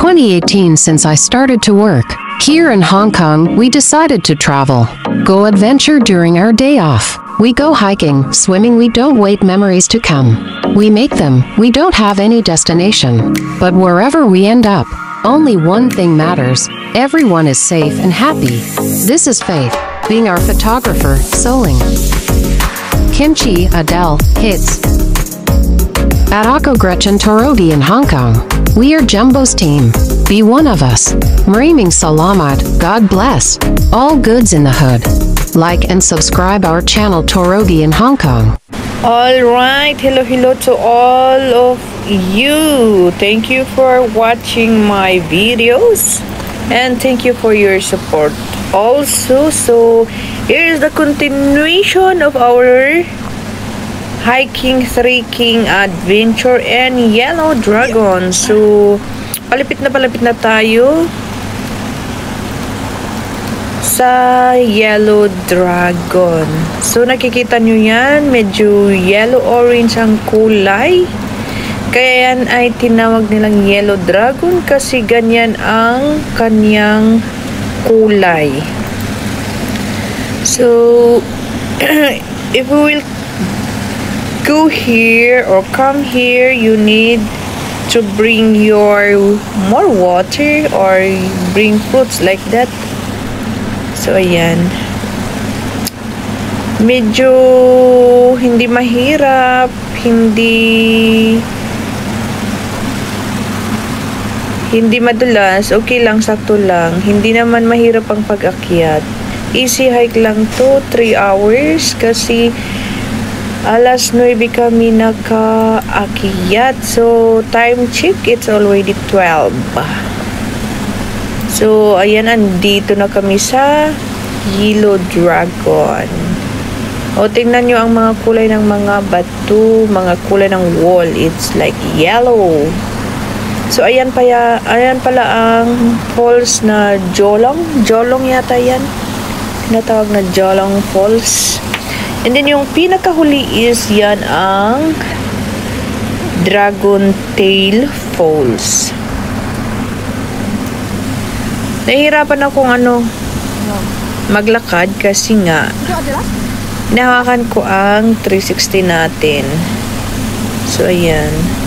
2018 since I started to work. Here in Hong Kong, we decided to travel. Go adventure during our day off. We go hiking, swimming, we don't wait memories to come. We make them, we don't have any destination. But wherever we end up, only one thing matters. Everyone is safe and happy. This is Faith, being our photographer, Soling. Kimchi, Adele, hits. At Ako Gretchen Torogi in Hong Kong. We are Jumbo's team. Be one of us. Maraming salamat, God bless. All goods in the hood. Like and subscribe our channel Torogi in Hong Kong. Alright, hello to all of you. Thank you for watching my videos. And thank you for your support also. So, here's the continuation of our hiking, trekking, adventure, and Yellow Dragon. So, palapit na tayo sa Yellow Dragon. So, nakikita nyo yan, medyo yellow-orange ang kulay. Kaya yan ay tinawag nilang Yellow Dragon kasi ganyan ang kanyang kulay. So, if we will go here or come here, you need to bring your more water or bring fruits like that. So ayan, medyo hindi mahirap, hindi madulas, okay lang, sakto lang. Hindi naman mahirap ang pag-akyat. Easy hike lang to, 3 hours kasi alas 9 kami naka-akyat. So, time check, it's already 12. So, ayan, andito na kami sa Yellow Dragon. O, tingnan nyo ang mga kulay ng mga bato, mga kulay ng wall. It's like yellow. So, ayan pala ang falls na Jolong. Jolong yata yan. Tinatawag na Jolong Falls. And then yung pinakahuli is yan ang Dragon Tail Falls. Nahihirapan akong maglakad kasi nga hinahawakan ko ang 360 natin. So ayan.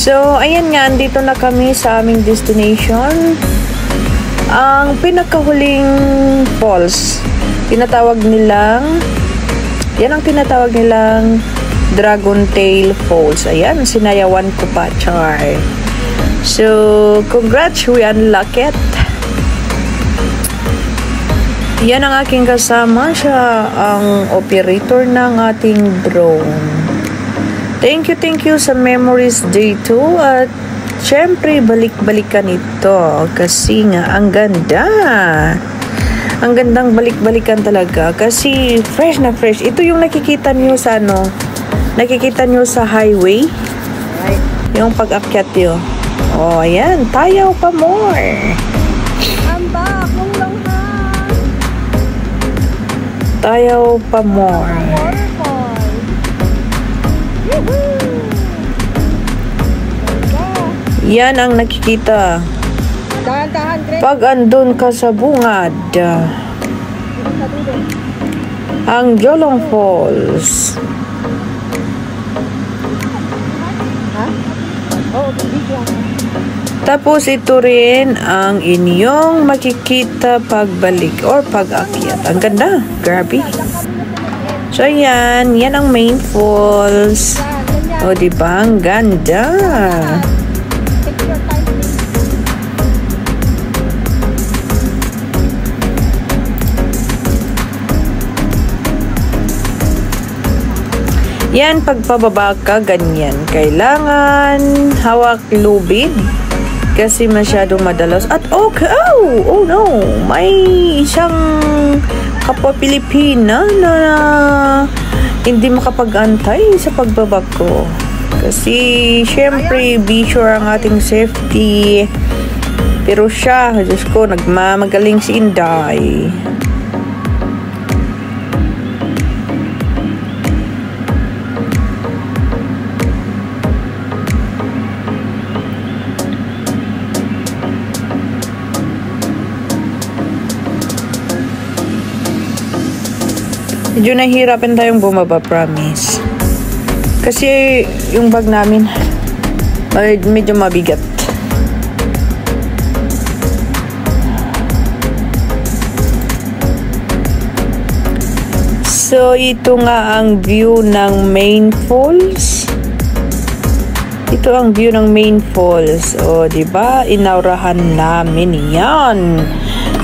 So, ayan nga, andito na kami sa aming destination. Ang pinakahuling falls, yan ang tinatawag nilang Dragon Tail Falls. Ayan, sinayawan ko pa, char. So, congrats, we unlock it. Yan ang aking kasama, siya ang operator ng ating drone. Thank you sa Memories Day 2 at syempre balik-balikan ito kasi nga ang ganda. Ang gandang balik-balikan talaga kasi fresh na fresh. Ito yung nakikita niyo sa nakikita niyo sa highway. Yung pag-akyat niyo. Oh, ayan, tayaw pa more. Amba, kung lang ha. Tayaw pa more. Yan ang nakikita pag andun ka sa bungad. Ang Jolong Falls. Tapos ito rin ang inyong makikita pagbalik or pag-akyat. Ang ganda, grabe. So yan ang main falls. O diba, ang ganda. Yan, pagpababa ka, ganyan. Kailangan hawak lubid kasi masyado madalas. At oh no, may isang kapwa Pilipina na hindi makapag-antay sa pagbaba ko. Kasi, syempre, be sure ang ating safety. Pero siya, Diyos ko, nagmamagaling si Inday. Medyo nahihirapan tayong bumaba, promise. Kasi yung bag namin medyo mabigat. So, ito nga ang view ng Main Falls. Ito ang view ng Main Falls. O, diba? Inaurahan namin yan.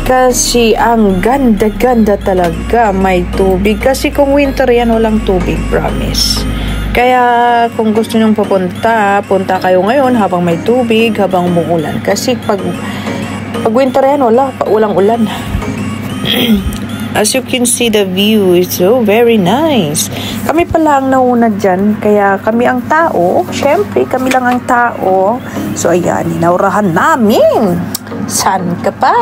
Kasi ang ganda-ganda talaga, may tubig. Kasi kung winter yan, walang tubig, promise. Kaya kung gusto nyong punta kayo ngayon habang may tubig, habang umuulan. Kasi pag winter yan, walang ulan. As you can see, the view is so very nice. Kami pala ang nauna dyan, kaya kami ang tao. Syempre, kami lang ang tao. So, ayan, inaurahan namin. Saan ka pa?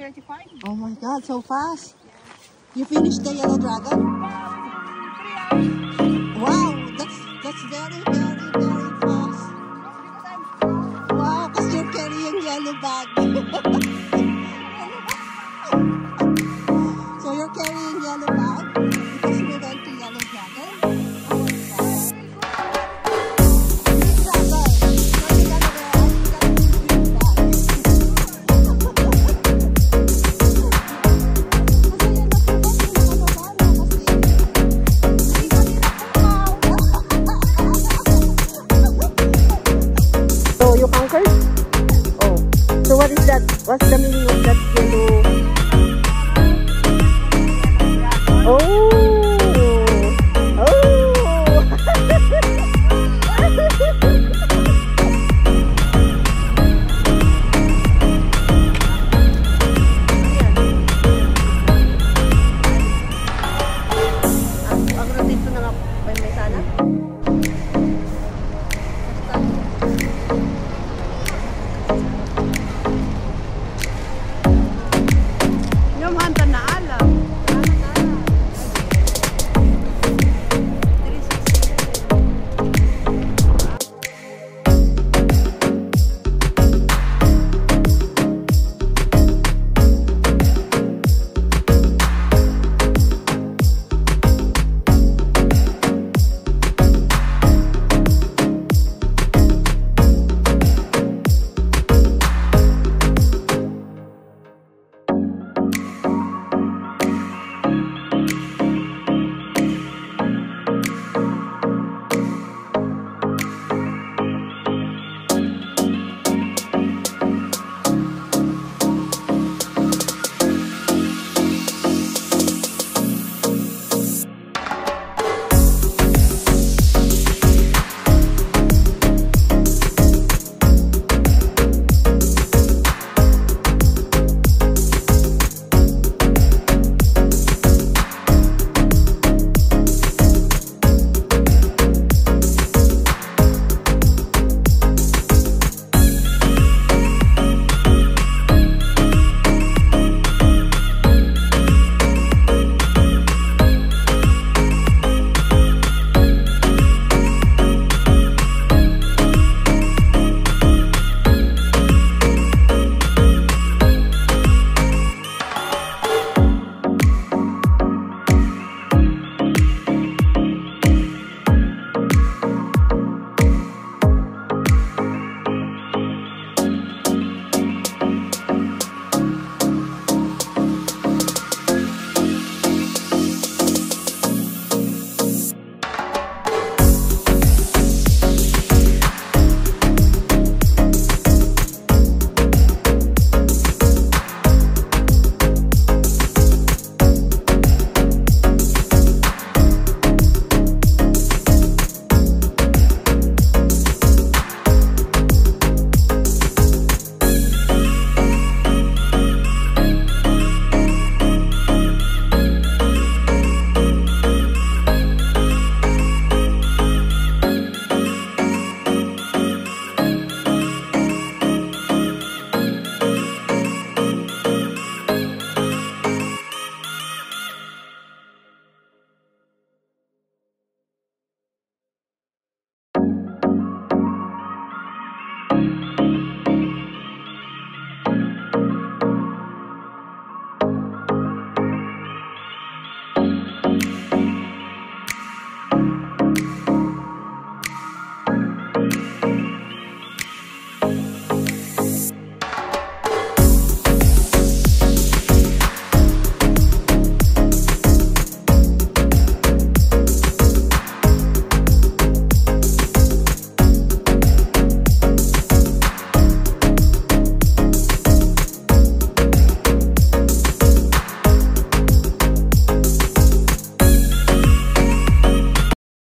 35. Oh my God, so fast. You finished the yellow dragon? Wow, that's very, very, very fast. Wow, because you're carrying yellow bag. So you're carrying yellow bag because we went to yellow dragon. Oh my God. So you conquered? Oh. So what is that? What's the meaning